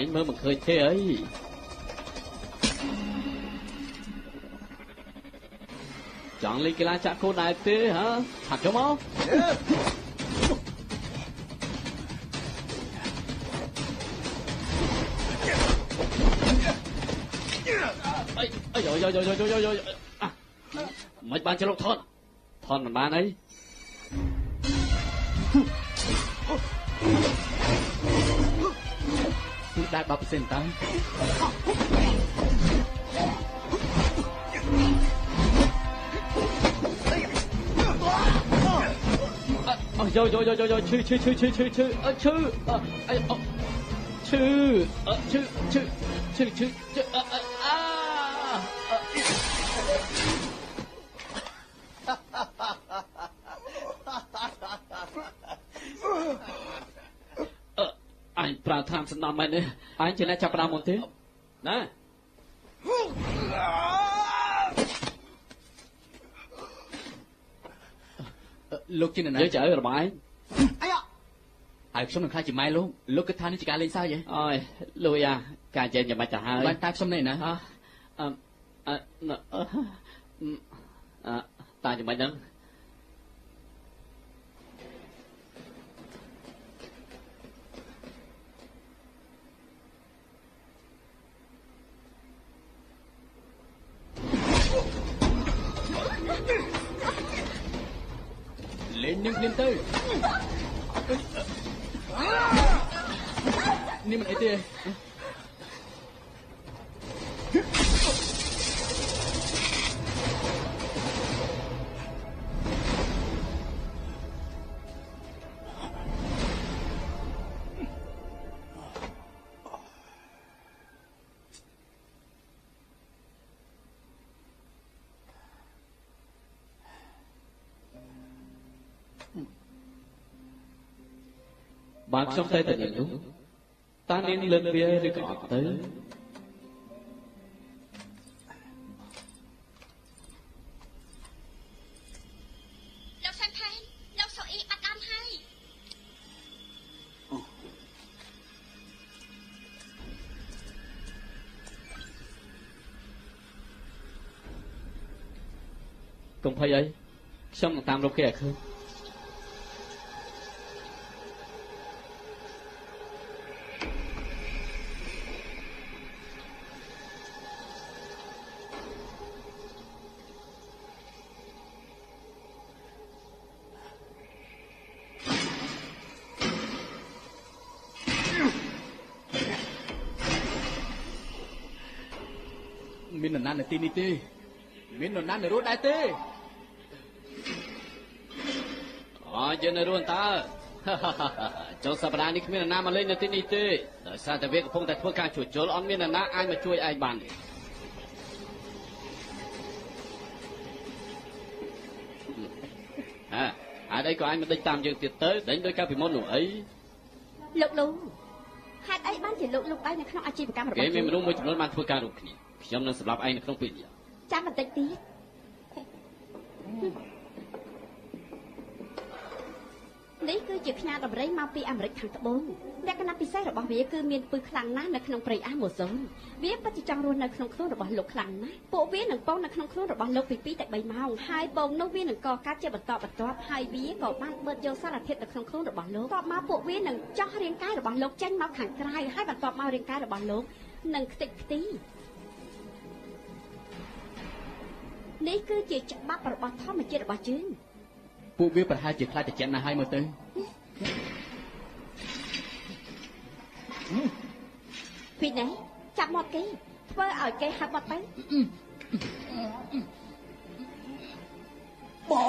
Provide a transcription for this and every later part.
anh mơ mà khơi thế ấy chọn lấy cái lá chả cô này thế hả thật không không rồi mấy bạn chơi lộc thon mà bạn ấy đã bắp sen tay rồi chư anh pra tham sân nằm này anh chỉ là chọc ra một thế nè lúc trên này giới chở rồi mà ai sống được khai chỉ mai luôn lúc cái than nó chỉ cả lên sao vậy ôi lui à cả trên nhà mà trả hơi bạn ta sống này nè ta cho mày đứng lên lên tớiนี่มันไอเตี้ยbạn trong tay thật nhiều lúc ta nên lên bia để có tớiលោកសាន់ផែនលោកសូអ៊ីបាត់ដំហើយកុំភ័យអីខ្ញុំនឹងតាមរកគេឲ្យឃើញមាននរណានៅទីនេះទេមាននរណានៅរស់ដែរទេអូយើងនៅរស់តើចូលសប្តាហ៍នេះគ្មាននរណាមកលេងនៅទីនេះទេដោយសារតែវាកំពុងតែធ្វើការជួសជុលអត់មាននរណាអាចមកជួយឯងបានទេអត់អីក៏ឯងមិនដេញតាមយើងទៀតទៅដេញដោយការពីមុននោះអីលោកហេតុអីបានជាលោកឯងនៅក្នុងអាជីវកម្មរបស់គេមានមនុស្សមួយចំនួនបានធ្វើការរួមគ្នាខ្ញុំនឹងសម្រាប់ឯងនៅក្នុងពេលនេះចាំបន្តិចទៀតនេះគឺជាខ្ញាដំរីមកពីអាមេរិកខាងត្បូងលក្ខណៈពិសេសរបស់វាគឺមានពឹសខ្លាំងណាស់នៅក្នុងព្រៃអាម៉ាហ្សូនវាពិតជាចង់រស់នៅក្នុងខ្លួនរបស់លោកខ្លាំងណាស់ពួកវានឹងពងនៅក្នុងខ្លួនរបស់លោកពី2ទៅ3ម៉ោងហើយពងនោះវានឹងកកាត់ជាបន្តបន្ទាប់ហើយវាក៏បានបឺតយកសារធាតុនៅក្នុងខ្លួនរបស់លោកតបមកពួកវានឹងចោះរាងកាយរបស់លោកចេញមកខាងក្រៅហើយបន្ទាប់មករាងកាយរបស់លោកនឹងខ្ទេចខ្ទីនេះគឺជាច្បាប់របស់ធម្មជាតិរបស់យើងពួកវាប្រហែលជាខ្លាចតែចិត្តណាស់ហើយមើលទៅពីណែចាប់មកគេធ្វើឲ្យគេហាត់មកទៅបោ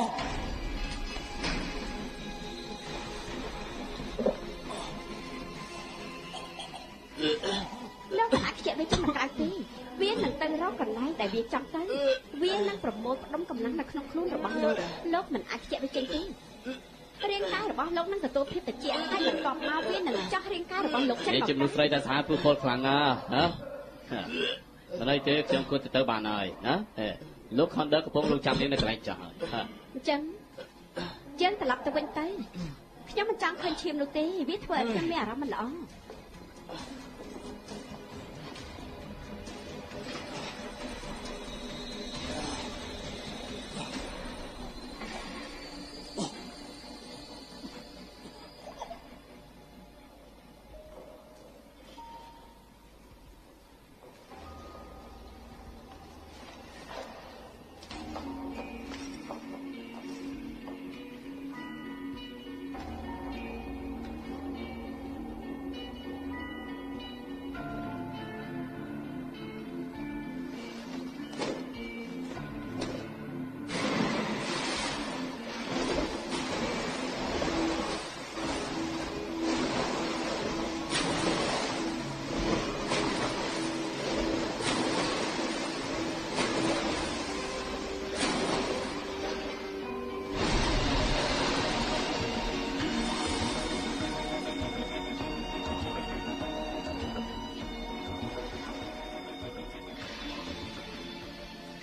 លោកអាចខ្ជិះវាចេញមកក្រៅទេវានឹងទៅរកកន្លែងដែលវាចង់ទៅវានឹងប្រមូលផ្ដុំកម្លាំងនៅក្នុងខ្លួនរបស់លោកមិនអាចខ្ជិះវាចេញទេរាងកាយរបស់លោកនឹងទទួលភាពត្រជាក់ហើយបន្ទាប់មកវានឹងចោះរាងកាយរបស់លោកចេញមកជំនួសស្រីតែស្អាតព្រោះពលខ្លាំងណាស់ណាស្រីទេខ្ញុំគួរទៅបានហើយណាលោកខនដឺកំពុងលោកចាំរៀននៅកន្លែងចោះហើយអញ្ចឹងយើងត្រឡប់ទៅវិញទៅខ្ញុំមិនចង់ឃើញឈាមនោះទេវាធ្វើឲ្យខ្ញុំមានអារម្មណ៍មិនល្អ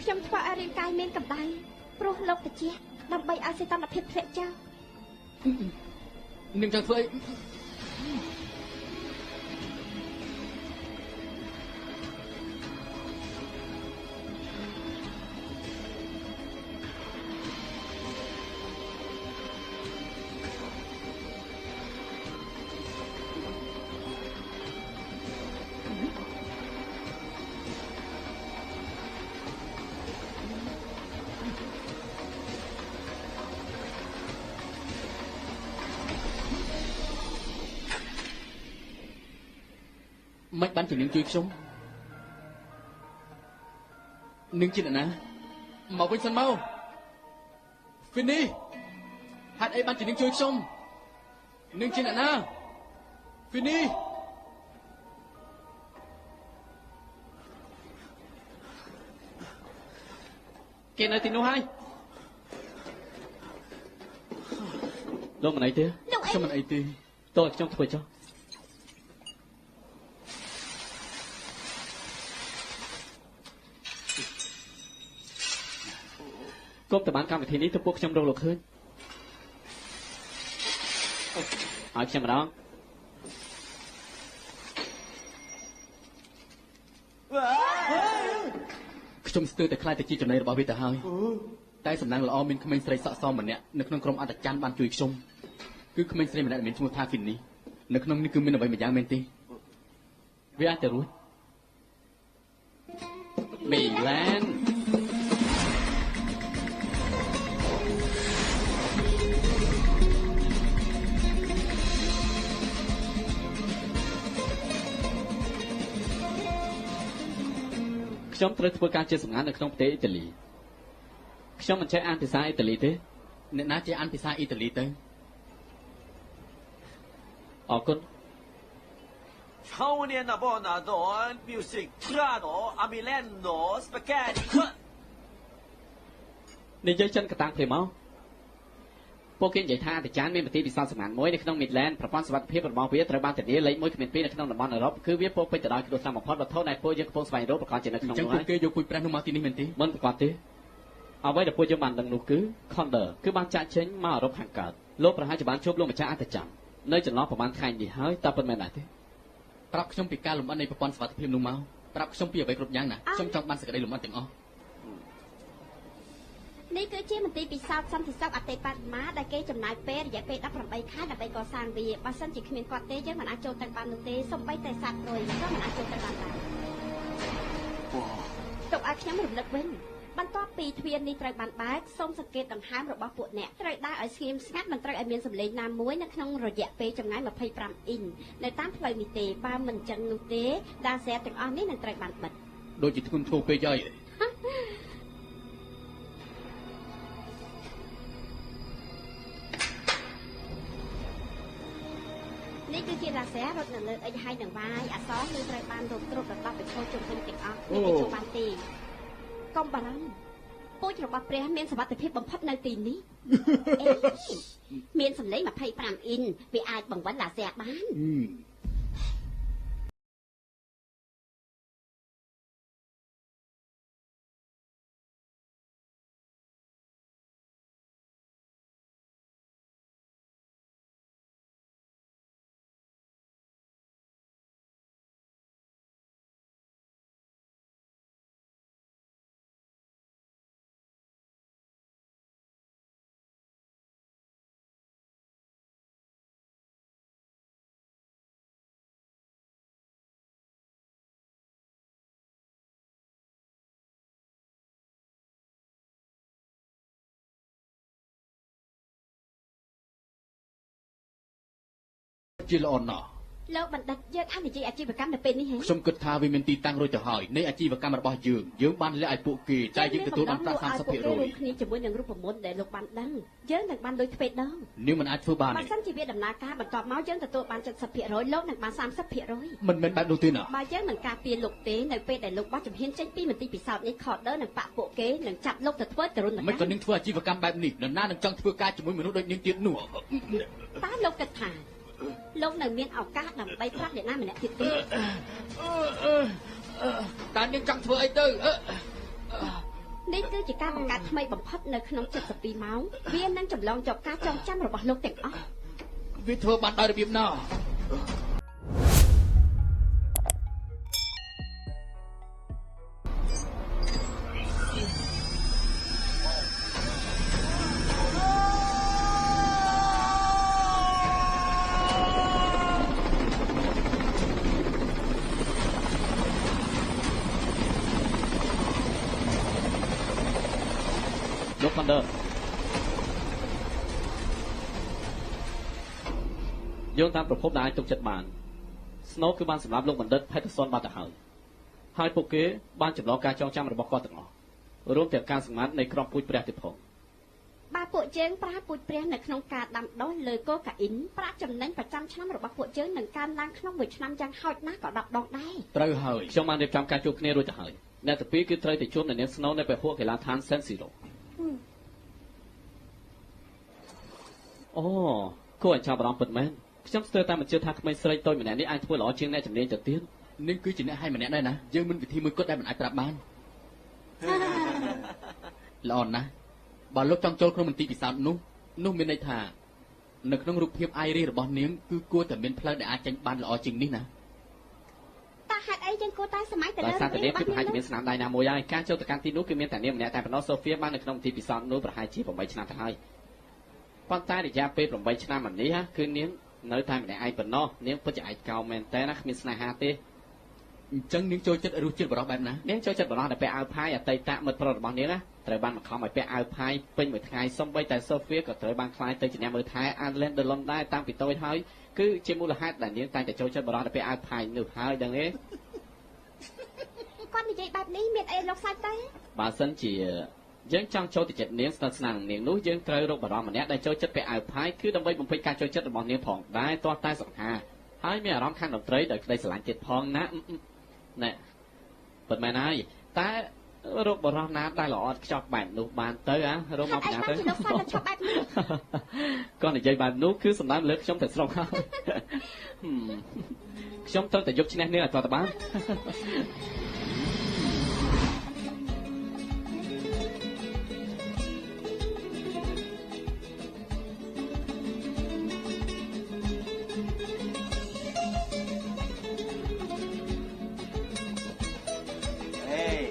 ខ្ញុំធ្វើឲ្យរាងកាយមានកម្ដៅព្រោះលោកតាជាដើម្បីឲ្យសីតុណ្ហភាពធ្លាក់ចុះ នឹងចង់ធ្វើអី មិនបានជានឹងជួយខ្ញុំនឹងជាអ្នកណាមកវិញសិនមក Finny ហេតុអីបានជានឹងជួយខ្ញុំនឹងជាអ្នកណា Finny គេនៅទីនោះហើយលោកមិនអីទេ ខ្ញុំមិនអីទេ តើខ្ញុំធ្វើចុះគប់តបានកម្មវិធីនេះទៅពួកខ្ញុំរកលោកឃើញឲ្យខ្ញុំម្ដង ខ្ញុំស្ទើរតែខ្លាចទៅជាចំណីរបស់វាទៅហើយតែសំណាងល្អមានក្មេងស្រីស័ក្តិសមម្នាក់នៅក្នុងក្រុមអត្តច័ន្ទបានជួយខ្ញុំគឺក្មេងស្រីម្នាក់មានឈ្មោះថា Finny នៅក្នុងនេះគឺមានអ្វីមួយយ៉ាងមែនទេ វាអាចទៅរួចមីឡានខ្ញុំត្រូវធ្វើការជាសម្ងាត់នៅក្នុងប្រទេសអ៊ីតាលីខ្ញុំមិនចេះអានភាសាអ៊ីតាលីទេ អ្នកណាចេះអានភាសាអ៊ីតាលីទៅ អរគុណ Ciao, buonato, music, trano, amilendo, spaghetti. និយាយចិនកតាំងព្រមមកពួកគេនិយាយថាអាចារ្យមានប្រទេសពិសោធន៍សម្ងាត់មួយនៅក្នុង Midland ប្រព័ន្ធសុវត្ថិភាពរបស់វាត្រូវបានធានាលេខ1គ្មាន2នៅក្នុងតំបន់អឺរ៉ុបគឺវាពោពេញទៅដោយគ្រោះថ្នាក់បំផុតវត្ថុដែលពួកយើងកំពុងស្វែងរកប្រកបជានៅក្នុង ចឹង នោះ ពួកគេយកពូជប្រាស់នោះមកទីនេះមែនទេ មិនប្រកបទេអ្វីដែលពួកយើងបានដឹងនោះគឺ Condor គឺបានចាក់ចេញមកអឺរ៉ុបខាងកើតលោកប្រហែលជាបានជួបលោកម្ចាស់អត្តច័ន្ទនៅចន្លោះប្រហែលថ្ងៃនេះហើយតើពិតមែនដែរទេ ប្រាប់ខ្ញុំពីការលំអិននៃប្រព័ន្ធសុវត្ថិភាពនោះមកប្រាប់ខ្ញុំពីអ្វីគ្រប់យ៉ាងណាខ្ញុំចង់បានសេចក្តីលំអិនទាំងអស់ នេះគឺជាមន្ទីរពិសោធន៍សន្តិសុខអតីតបដិមាដែលគេចំណាយពេលរយៈពេល18ខែដើម្បីកសាងវាបើសិនជាគ្មានគាត់ទេយើងមិនអាចចូលទៅបាននោះទេសូម្បីតែសត្វព្រួយក៏មិនអាចចូលទៅបានដែរទុកឲ្យខ្ញុំរំលឹកវិញបន្ទាប់ពីទ្វារនេះត្រូវបានបើកសូមសង្កេតដង្ហើមរបស់ពួកអ្នកត្រូវដើរឲ្យស្ងៀមស្ងាត់មិនត្រូវឲ្យមានសម្លេងណាមួយនៅក្នុងរយៈពេលចម្ងាយ25អ៊ីននៅតាមផ្លូវនេះទេបើមិនចឹងនោះទេដាសែទាំងអស់នេះនឹងត្រូវបានបិទ ដូចជាធ្ងន់ធ្ងរពេកហើយ នេះគឺជាឡាសែរត់នៅលើអិចហើយនឹងវាយអសរគឺត្រូវបានរំទ្រប់ដល់ទៅចូលជុំវិញទាំងអស់នេះគេចូលបានទេកុំបារម្ភពូជរបស់ព្រះមានសុវត្ថិភាពបំផុតនៅទីនេះអេមានសម្លេង25អ៊ីនវាអាចបង្វិលឡាសែបាន ជាល្អណាស់ លោកបណ្ឌិតយើងអាចនិយាយអាជីវកម្មនៅពេលនេះហ៎ ខ្ញុំគិតថាវាមានទីតាំងរួចទៅហើយនៃអាជីវកម្មរបស់យើងបានលាក់ឲ្យពួកគេតែយើងទទួលបានប្រាក់ 30% រួមគ្នាជាមួយនឹងរូបមន្តដែលលោកបានដឹងយើងនឹងបានដូចទ្វេដង នាងមិនអាចធ្វើបាន បើ ទេ សិនជាវាដំណើរការបន្តមកយើងទទួលបាន 70% លោកនឹងបាន 30% មិនមែនបែបនោះទេណា បើយើងមិនការពារលោកទេនៅពេលដែលលោកបោះជំហានចេញពីមន្ទីរពិសោធន៍នេះ Corder នឹងបាក់ពួកគេនឹងចាប់លោកទៅធ្វើទរណកម្ម មិនក៏នាងធ្វើអាជីវកម្មបែបនេះនរណានឹងចង់ធ្វើការជាមួយមនុស្សដូចនាងទៀតនោះ តើលោកគិតថាលោកនៅមានឱកាសដើម្បីប្រាប់អ្នកណាម្នាក់ទៀតទេ តើនាងចង់ធ្វើអីទៅ គឺជាការបង្កើតថ្មីបំផុតនៅក្នុង72ម៉ោងវានឹងចម្លងយកការចងចាំរបស់លោកទាំងអស់ វាធ្វើបានដោយរបៀបណាលោក Thunder យោងតាមប្រភពដែលអាចទុកចិត្តបាន Snow គឺបានសម្លាប់លោកបណ្ឌិត Peterson បាត់ទៅហើយពួកគេបានចម្លងការចងចាំរបស់គាត់ទាំងអស់រួមទាំងការសម្ងាត់នៃក្រុមពូជព្រះទៀតផង បាទពួកយើងប្រើពូជព្រះនៅក្នុងការដាំដុះលើកូកាអ៊ីនប្រាក់ចំណេញប្រចាំឆ្នាំរបស់ពួកយើងនឹងកើនឡើងក្នុងមួយឆ្នាំយ៉ាងហោចណាស់ក៏10ដងដែរ ត្រូវហើយ ខ្ញុំបានរៀបចំការជួបគ្នារួចទៅហើយអ្នកទី2គឺត្រូវទៅជួបនៅនាង Snow នៅពហុកីឡដ្ឋាន San Siro អូគួរឲ្យចាប់អារម្មណ៍ពិតមែនខ្ញុំស្ទើរតែមិនជឿថាក្មេងស្រីតូចម្នាក់នេះអាចធ្វើល្អជាងអ្នកជំនាញទៅទៀត នឹងគឺជាអ្នកឲ្យម្នាក់ដែរណាយើងមានវិធីមួយគត់ដែលមិនអាចប្រាប់បានល្អណាស់បើលោកចង់ចូលក្នុងមន្ទីរពិសោធន៍នោះមានន័យថានៅក្នុងរូបភាពអាយរីរបស់នាងគឺគួរតែមានផ្លូវដែលអាចចេញបានល្អជាងនេះណា តើហេតុអីយើងគួរតែសម័យទៅ ដោយ លើ សារតែនាងគឺប្រហែលជាមានស្នាមដៃណាមួយហើយការចូលទៅកាន់ទីនោះគឺមានតែនាងម្នាក់តែប៉ុណ្ណោះ Sophia បាននៅក្នុងមន្ទីរពិសោធន៍នោះប្រហែលជា8ឆ្នាំទៅហើយប៉ុន្តែរយៈពេល8ឆ្នាំមកនេះគឺនាងនៅតែម្នាក់ឯងប៉ុណ្ណោះនាងពិតជាឯកោមែនតើណាគ្មានស្នេហាទេ អញ្ចឹងនាងចូលចិត្តរសជាតិបរោះបែបណា នាងចូលចិត្តបរោះដែលពាក់អាវផាយអតីតមិត្តប្រុសរបស់នាងណាត្រូវបានបង្ខំឲ្យពាក់អាវផាយពេញមួយថ្ងៃសូម្បីតែ Sophia ក៏ត្រូវបានខ្លាយទៅជាអ្នកមើលថែ Adelaide Delon ដែរតាំងពីតូចហើយគឺជាមូលហេតុដែលនាងតែងតែចូលចិត្តបរោះដែលពាក់អាវផាយនោះហើយដឹងទេ គាត់និយាយបែបនេះមានអីលោកសាច់ទេ បើសិនជាយើងចង់ចូលទៅចិត្តនាងស្និទ្ធស្នាលនឹងនាងនោះយើងត្រូវរកបរិយាម្នាក់ដែលចូលចិត្តពាក់អាវផាយគឺដើម្បីបំពេញការចូលចិត្តរបស់នាងផងដែរទាល់តែសង្ហាហើយមានអារម្មណ៍ខាងតន្ត្រីដោយក្តីស្រឡាញ់ទៀតផងណាណែប៉ុន្មានហើយតែរកបរិយាណាដែលល្អឥតខ្ចោះបែបនោះបានទៅរកមកពីណាទៅ លោកសាច់ទៅឈប់បែបនេះ គាត់និយាយបែបនោះគឺសំដៅលើខ្ញុំតែស្រុងហើយខ្ញុំត្រូវតែយកឈ្នះនាងឲ្យទាល់តែបាន Hey.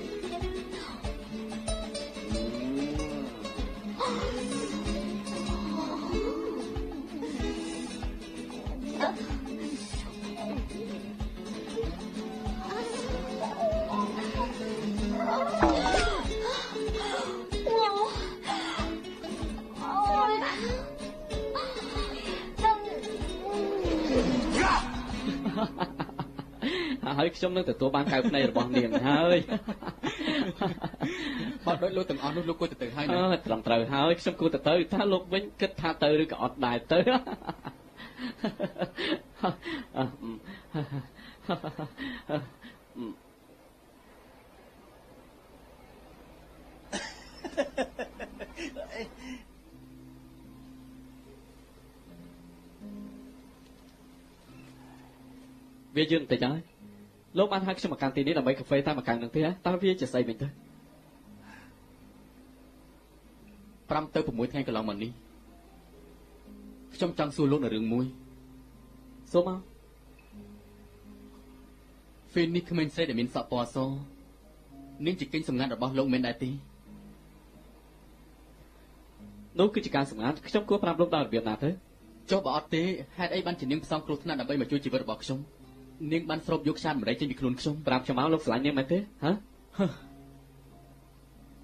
Hơi trong nước từ tua ban khai này là bọn niềm hơi bọn đối lưu từng on lúc cô từ hai này lòng trời hơi trong cô từ tới tha lúc với kết tha từ được ọt đài tới Vì dương tới trái lúc ăn hai trong một căn tin là mấy cà phê ta mà càng được thế ta vì chỉ xây mình thôi 5 ទៅ 6 ថ្ងៃកន្លងមកនេះខ្ញុំចង់សួរលោកនៅរឿងមួយ សួរមក ពេលនេះក្មេងស្រីដែលមានសក់ពណ៌សនាងជាកិច្ចសម្ងាត់របស់លោកមែនដែរទេ នោះគឺជាការសម្ងាត់ខ្ញុំគួរប្រាប់លោកដល់របៀបណាទៅ ចុះបើអត់ទេហេតុអីបានជានាងផ្សំគ្រោះថ្នាក់ដើម្បីមកជួយជីវិតរបស់ខ្ញុំនាងបានស្រូបយកខ្យាតម្រៃចេញពីខ្លួនខ្ញុំ ប្រាប់ខ្ញុំមកលោកស្រឡាញ់នាងមែនទេហ៎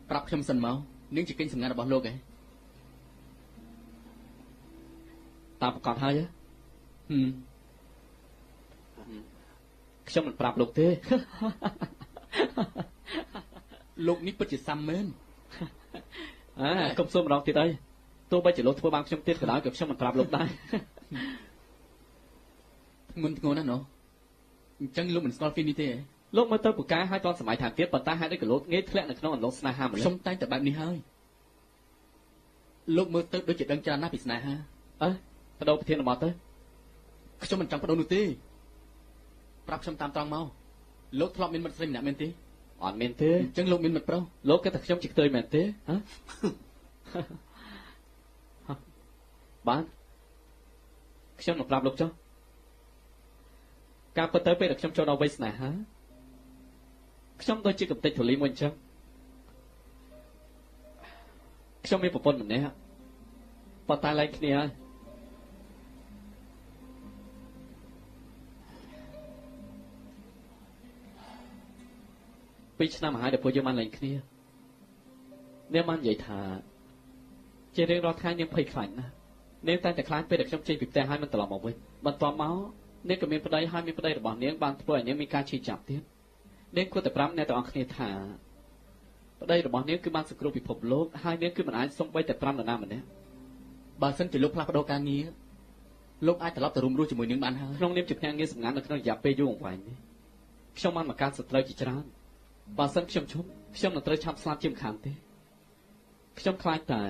ប្រាប់ខ្ញុំសិនមកនាងជាកិច្ចសម្ងាត់របស់លោកឯង តាមប្រកាសហើយ ខ្ញុំមិនប្រាប់លោកទេ លោកនេះពិតជាសាំមែន កុំសួរម្ដងទៀតអីទោះបីជាលោកធ្វើបានខ្ញុំទៀតក៏ដោយក៏ខ្ញុំមិនប្រាប់លោកដែរ ធ្ងន់ធ្ងរណាស់ណោះអញ្ចឹងលោកមិនស្គាល់ពីនេះទេ លោកមើលទៅពូកែឲ្យតនសម័យថែមទៀតប៉ុន្តែហេតុអីក៏លោកងាយធ្លាក់នៅក្នុងអន្លង់ស្នេហាម្ល៉េះ ខ្ញុំតែងតែបែបនេះហើយលោកមើលទៅដូចជាដឹងច្រើនណាស់ពីស្នេហា បដូរប្រធានបទទៅ ខ្ញុំមិនចង់បដូរនោះទេប្រាប់ខ្ញុំតាមត្រង់មកលោកធ្លាប់មានមិត្តស្រីម្នាក់មែនទេ អត់មានទេ អញ្ចឹងលោកមានមិត្តប្រុស លោកគេតែខ្ញុំជិះខ្ទើយមែនទេហ៎បានខ្ញុំនឹងប្រាប់លោកចុះការពិតទៅពេលដែលខ្ញុំចូលដល់វ័យស្នេហាខ្ញុំដូចជាកំទេចធូលីមួយអញ្ចឹងខ្ញុំមានប្រពន្ធម្នាក់ប៉ុន្តែឡើងគ្នាហើយ2 ឆ្នាំមកហើយដែលពួកយើងបានឡើងគ្នានាងបាននិយាយថាជារៀងរាល់ថ្ងៃនាងភ័យខ្លាចណាស់នាងតែខ្លាចពេលដែលខ្ញុំចេញពីផ្ទះហើយមិនត្រឡប់មកវិញបន្ទាប់មកនាងក៏មានប្តីហើយមានប្តីរបស់នាងបានធ្វើឲ្យនាងមានការឈឺចាប់ទៀតនាងគួរតែប្រាប់អ្នកទាំងអស់គ្នាថាប្តីរបស់នាងគឺបានសង្គ្រោះពិភពលោកហើយនាងគឺមិនអាចសុំបីតែ5ដុល្លារម្នាក់ បើសិនជាលោកផ្លាស់ប្ដូរការងារលោកអាចត្រឡប់ទៅរួមរស់ជាមួយនាងបានហើយ ក្នុងនាមជាភ្នាក់ងារសម្ងាត់នៅក្នុងរយៈពេលយូរអង្វែងនេះខ្ញុំបានមកកាន់សត្រូវជាច្រើនបើសិនខ្ញុំឈប់ខ្ញុំនឹងត្រូវឆាប់ស្លាប់ជាមិនខានទេខ្ញុំខ្លាចតែ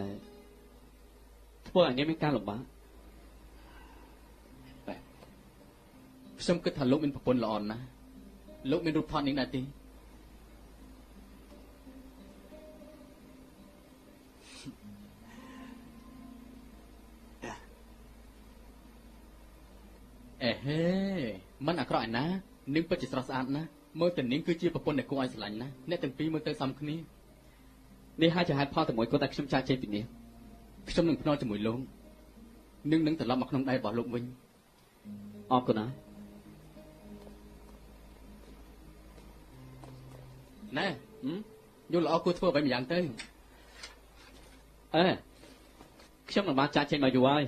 ធ្វើឲ្យនាងមានការលំបាក ខ្ញុំគិតថាលោកមានប្រពន្ធល្អណាស់លោកមានរូបថតនាងដែរទេអេហេមិនអាក្រក់ឯណានាងពិតជាស្រស់ស្អាតណាស់មើលទៅនាងគឺជាប្រពន្ធដែលគួរឲ្យស្រឡាញ់ណាស់អ្នកទាំងពីរមើលទៅសមគ្នា នេះហើយជាហេតុផលតែមួយគត់តែខ្ញុំចាច់ចេញពីនេះ ខ្ញុំនឹងភ្នាល់ជាមួយលោកនឹងត្រឡប់មកក្នុងដៃរបស់លោកវិញ អរគុណណាស់ ណែយល់ល្អគួរធ្វើអ្វីម្យ៉ាងទៅ អេខ្ញុំមិនបានចាច់ចេញមកយូរហើយ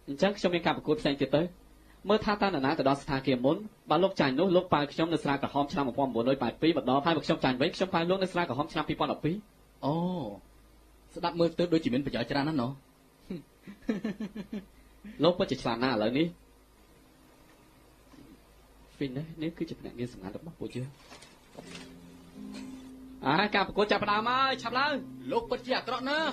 អញ្ចឹងខ្ញុំមានការប្រកួតផ្សេងទៀតទៅមើលថាតើនរណាទៅដល់ស្ថានភាពមុនបើលោកចាញ់នោះលោកប៉ាខ្ញុំនៅស្រាក្រហមឆ្នាំ1982ម្ដងហើយបើខ្ញុំចាញ់វិញខ្ញុំប៉ាលោកនៅស្រាក្រហមឆ្នាំ2012 អូស្ដាប់មើលទៅដូចជាមានប្រយោជន៍ច្រើនណាស់ណោះ លោកពិតជាឆ្លាតណាស់ឥឡូវនេះហ្វីននេះគឺជាភ្នាក់ងារសម្ងាត់របស់ពួកយើងការប្រកួតចាប់ផ្ដើមហើយឆាប់ឡើង លោកពិតជាអាក្រក់ណាស់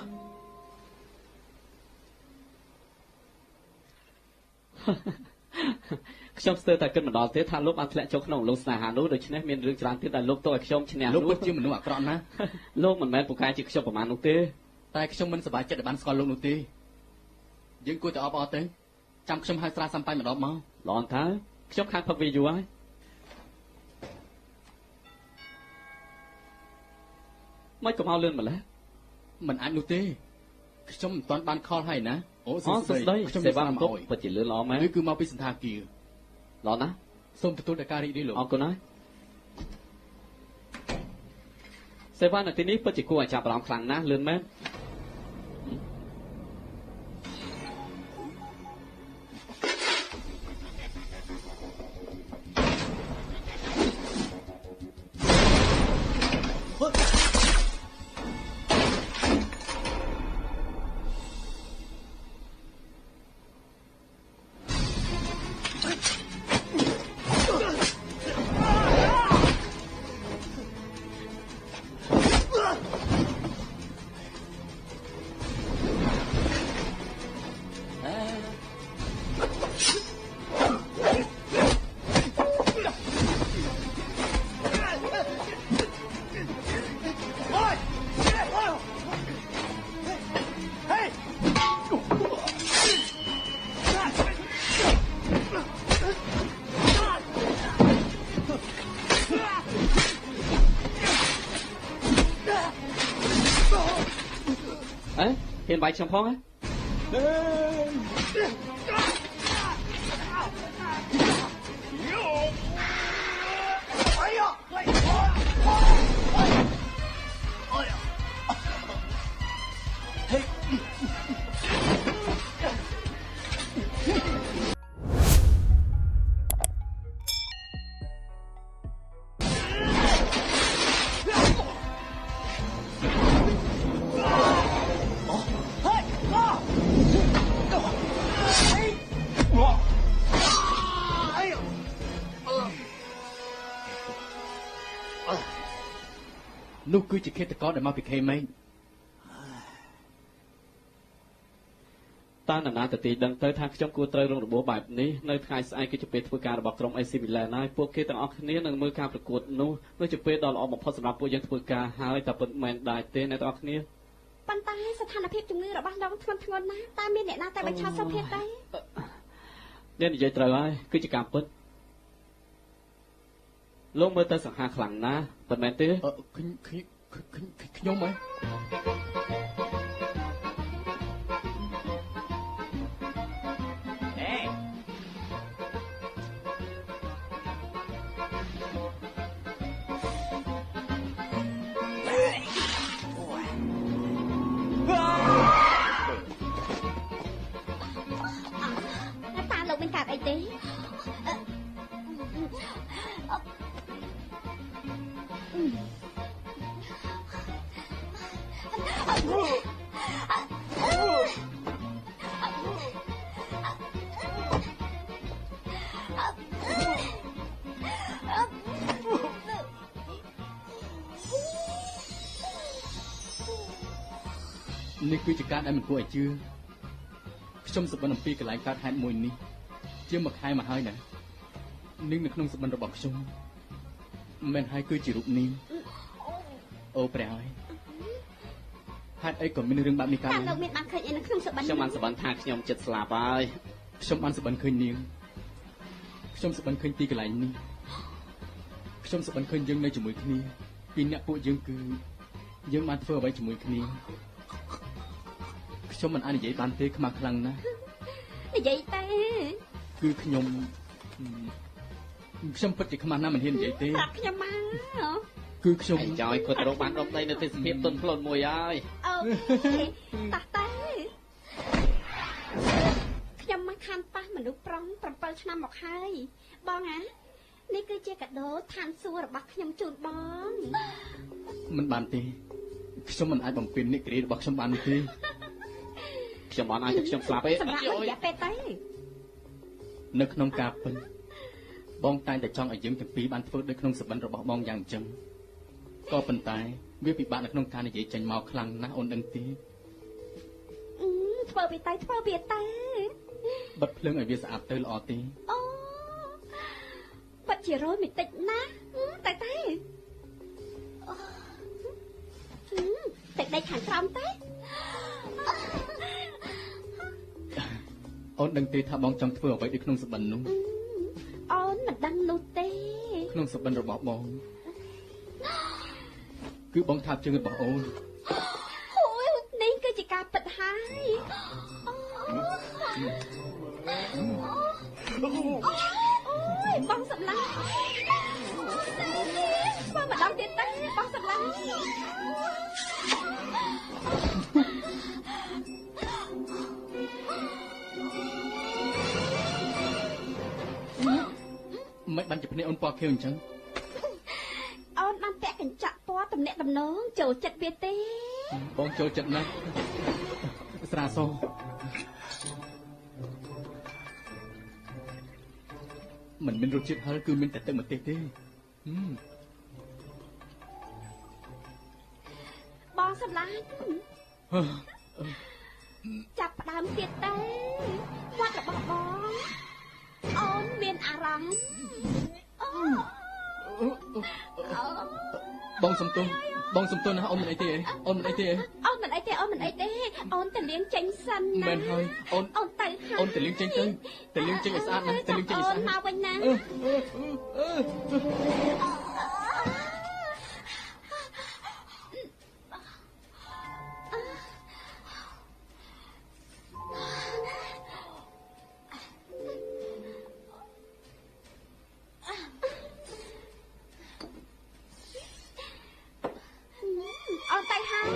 ខ្ញុំស្ទើរតែគិតមិនដល់ទេថាលោកបានធ្លាក់ចូលក្នុងលោកស្នេហានោះដូច្នេះមានរឿងច្រើនទៀតដែលលោកទោះឲ្យខ្ញុំឈ្នះ លោក នោះ ពិតជាមនុស្សអាក្រក់ណាស់ លោកមិនមែនពូកែជាខ្ញុំប្រមាណនោះទេ តែខ្ញុំមិនសប្បាយចិត្តដែលបានស្គាល់លោកនោះទេយើងគួរតែអបអរទៅចាំខ្ញុំហៅស្រាសំបាយម្ដងមក ល្អតើខ្ញុំខាងផឹកវាយូរហើយមិនក៏មកលឿនម្ល៉េះ មិនអាចនោះទេខ្ញុំមិនទាន់បានខលហើយណាអូ សួស្ដី ខ្ញុំ សេវា មក បន្ទប់ពិតជាលឿនល្អមែន នេះគឺមកពីសន្តាគារ ល្អណាស់ សូមទទួលដល់ការរីករាយលោក អរគុណហើយសេវានៅទីនេះពិតជាគួរឲ្យចាប់អារម្មណ៍ខ្លាំងណាស់លឿនមែន ហ៊ានបាយខ្ញុំផងហ៎ នោះគឺជាឃាតករដែលមកពីខេមេង តើនរណាទៅទីដឹងទៅថាខ្ញុំគួរត្រូវរងរបួសបែបនេះនៅថ្ងៃស្អែកគឺជាពេលធ្វើការរបស់ក្រុម AC Milan ហើយពួកគេទាំងអស់គ្នានឹងមើលការប្រកួតនោះជាពេលដ៏ល្អបំផុតសម្រាប់ពួកយើងធ្វើការហើយតែពិតមែនដែរទេអ្នកទាំងអស់គ្នាប៉ុន្តែស្ថានភាពជំងឺរបស់លោកធ្ងន់ធ្ងរណាស់តើមានអ្នកណាតែបញ្ឆោតសុខភាពទេអ្នកនិយាយត្រូវហើយគឺជាការពិតលោកមើលទៅសង្ហាខ្លាំងណាស់ប៉ុន្តែទេខ្ញុំហ៎នេះគឺជាការដែលមិនគួរឲ្យជឿខ្ញុំសប្បន្នអំពីកន្លែងកើតហេតុមួយនេះជាមួយខែមកហើយណានឹងនៅក្នុងសប្បន្នរបស់ខ្ញុំមិនហើយគឺជារូបនាងអូព្រះហើយហេតុអីក៏មានរឿងបែបនេះកើតឡើងលោកមានបានឃើញអីនៅក្នុងសប្បន្នខ្ញុំបានសប្បន្នថាខ្ញុំចិត្តស្លាប់ហើយខ្ញុំបានសប្បន្នឃើញនាងខ្ញុំសប្បន្នឃើញទីកន្លែងនេះខ្ញុំសប្បន្នឃើញយើងនៅជាមួយគ្នាពីអ្នកពួកយើងគឺយើងបានធ្វើអ្វីជាមួយគ្នាខ្ញុំមិនអាចនិយាយបានទេខ្មាស់ខ្លាំងណាស់និយាយទេគឺខ្ញុំពិតជាខ្មាស់ណាស់មិនហ៊ាននិយាយទេប្រាប់ខ្ញុំមកគឺខ្ញុំចោយគាត់រកបានរកដីនៅទេសភាពទុនខ្លួនមួយហើយអូតាស់តែខ្ញុំមកខានប៉ះមនុស្សប្រុង7ឆ្នាំមកហើយបងណានេះគឺជាកាដូឋានសួគ៌របស់ខ្ញុំជូនបងមិនបានទេខ្ញុំមិនអាចបំពេញនិច្ចរបស់ខ្ញុំបានទេខ្ញុំបានឲ្យតែខ្ញុំស្លាប់ទេសម្រាប់រយៈពេលទេនៅក្នុងការពិនបងតែងតែចង់ឲ្យយើងទាំងពីរបានធ្វើដូចក្នុងសប្បន្នរបស់បងយ៉ាងអញ្ចឹងក៏ប៉ុន្តែវាពិបាកនៅក្នុងការនិយាយចេញមកខ្លាំងណាស់អូនដឹងទេធ្វើវាតែបិទភ្លើងឲ្យវាស្អាតទៅល្អទេអូពិតជារយមិនតិចណាស់តែទឹកដីខាងក្រោមទេអូនដឹងទេថាបងចង់ធ្វើអ្វីនៅក្នុងសប្បន្ននោះអូនមិនដឹងនោះទេក្នុងសប្បន្នរបស់បងគឺបងថាជើងរបស់អូនអូយនេះគឺជាការពិតហើយអូយបងសម្លាញ់បងម្ដងទៀតទេបងសម្លាញ់មិនបានជាភ្នែកអូនពណ៌ខៀវអញ្ចឹងអូនបានពាក់កញ្ចក់ពណ៌តំណាក់តំណងចូលចិត្តវាទេបងចូលចិត្តណាស់ស្រាសមិនមានរសជាតិហឹរគឺមានតែទឹកម្ទេសទេបងសម្លាញ់ចាប់ផ្ដើមទៀតទេវត្តរបស់បងអូនមានអារម្មណ៍បងសំទោសណាអូនមិនអីទេអូនមិនអីទេអូនទៅលាងចេញសិនណាមែនហើយអូនទៅអូនទៅលាងចេញទៅលាងចេញឲ្យស្អាតណាទៅលាងចេញឲ្យស្អាតអូនមកវិញណាអូនទៅហើយ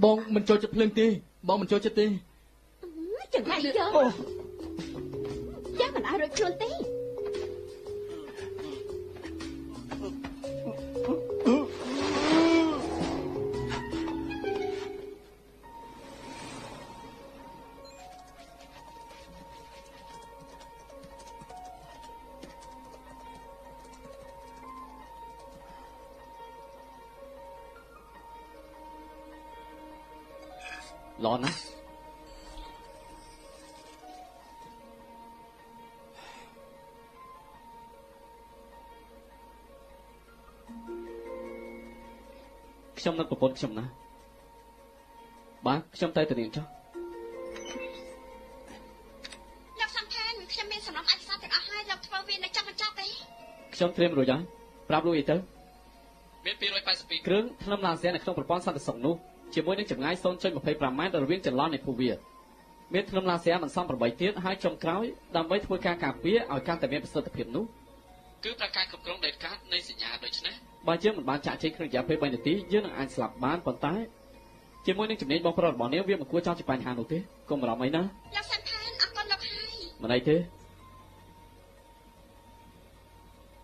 បងមិនចូលចិត្តភ្លើងទេបងមិនចូលចិត្តទេចង្រៃយកយ៉ាងមិនឲ្យរួចខ្លួនទេ ល្អណាស់ខ្ញុំនឹកប្រពន្ធខ្ញុំណាបាទខ្ញុំទៅនាងចុះ លោកសំខាន់ខ្ញុំមានសំណុំឯកសារទាំងអស់ហើយលោកធ្វើវានៅចាំបញ្ចប់ទេ ខ្ញុំត្រៀមរួចហើយប្រាប់លោកអីទៅមាន282គ្រឿងថ្នាំឡាស៊ែនៅក្នុងប្រព័ន្ធសន្តិសុខនោះជាមួយនឹងចម្ងាយ 0.25 ម៉ែត្ររវាងចន្លោះនៃភូវាមានថ្នាំឡាស៊ែមិនសម8ទៀតហើយចុងក្រោយដើម្បីធ្វើការការពារឲ្យកាន់តែមានប្រសិទ្ធភាពនោះគឺប្រកាសគ្រប់គ្រងដេតកាតនៃសញ្ញាដូច្នេះបើយើងមិនបានចាក់ចេញក្នុងរយៈពេល3នាទីយើងនឹងអាចស្លាប់បានប៉ុន្តែជាមួយនឹងជំនាញបងប្រុសរបស់នាងវាមិនគួរចោទជាបញ្ហានោះទេកុំបារម្ភអីណា លោកសំខាន់អរគុណលោកហើយ មិនអីទេ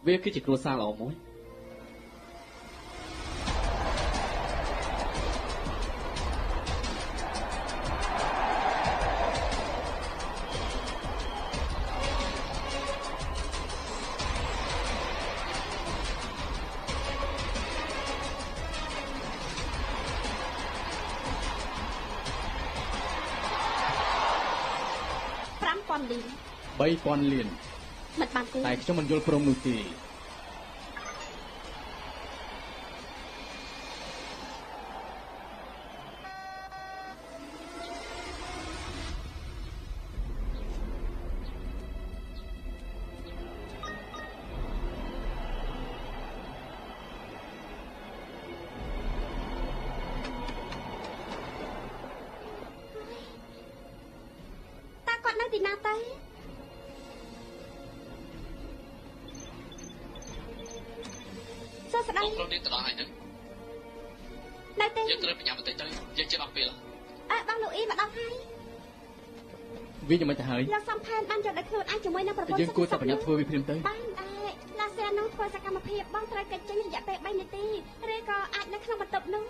វាគឺជាគ្រួសារល្អមួយ 5000 លាន 3000 លាន មិនបានទេ តែខ្ញុំមិនយល់ព្រមនោះទេ តើគាត់នៅទីណាទៅសួស្ដី បងប្រុសនាងទៅដល់ហើយទៅ នៅទេ យើងត្រូវបញ្ញាបន្តិចទៅយើងជិះដល់ពេល បងលោកអ៊ីមកដល់ហើយ វាយ៉ាងម៉េចទៅហើយ លោកសំខាន់បានយកដល់ខ្លួនឯងជាមួយនឹងប្រពន្ធ យើងគួរតែប្រញាប់ធ្វើវាភ្លាមទៅ បានដែរឡាស៊ែនោះធ្វើសកម្មភាពបងត្រូវកិច្ចចេញរយៈពេល3នាទីឬក៏អាចនៅក្នុងបន្ទប់នោះ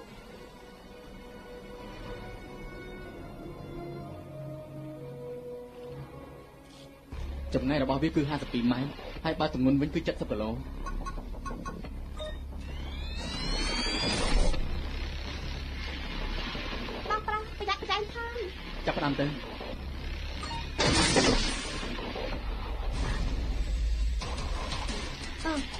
ចម្ងាយរបស់វាគឺ52ម៉ែត្រហើយបើទម្ងន់វិញគឺ70គីឡូ បងប្រុសប្រយ័ត្នប្រយែងផង ចាប់ផ្ដើមទៅ អឺ Hãy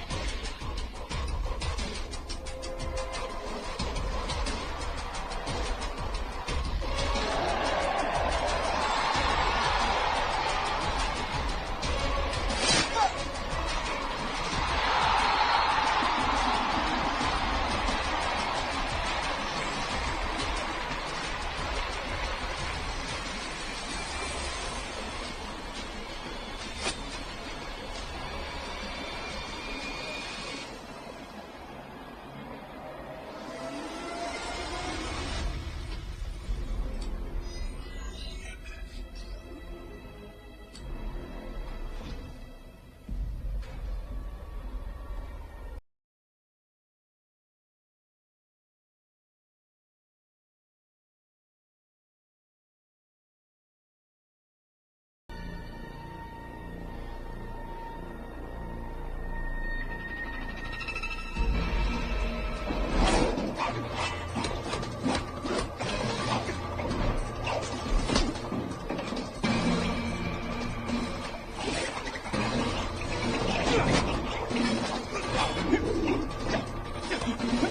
subscribe cho kênh Ghiền Mì Gõ để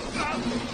không bỏ lỡ